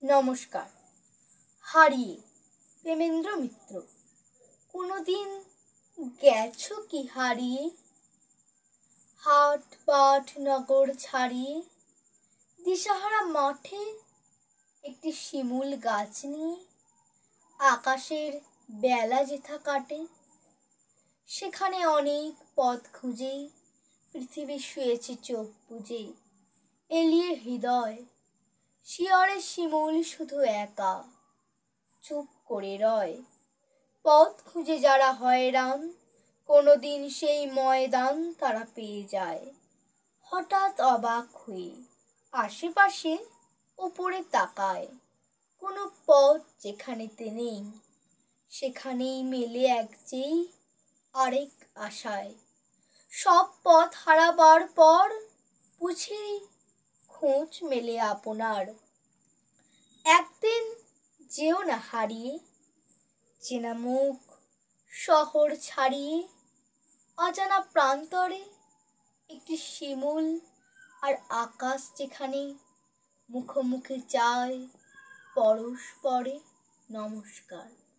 নমস্কার। হারিয়ে প্রেমেন্দ্র মিত্র। কোনোদিন গেছো কি হারিয়ে? হাট পাট নগর ছাড়িয়ে দিশাহারা মাঠে একটি শিমুল গাছ নিয়ে আকাশের বেলা যেথা কাটে। সেখানে অনেক পথ খুঁজে পৃথিবী শুয়েছে চোখ বুজে। এলিয়ে হৃদয় শিয়রে শিমুল শুধু একা চুপ করে রয়। পথ খুঁজে যারা হয়রান কোনোদিন সেই ময়দান তারা পেয়ে যায়। হঠাৎ অবাক হয়ে আশেপাশে উপরে তাকায়, কোনো পথ যেখানেতে নেই সেখানেই মেলে এক যেই আরেক আশায়। সব পথ হারাবার পর বুঝি খোঁজ মেলে আপনার। একদিন যেও না হারিয়ে, চেনা মুখ শহর ছাড়িয়ে অজানা প্রান্তরে একটি শিমুল আর আকাশ যেখানে মুখোমুখি চায় পরস্পরে নমস্কার।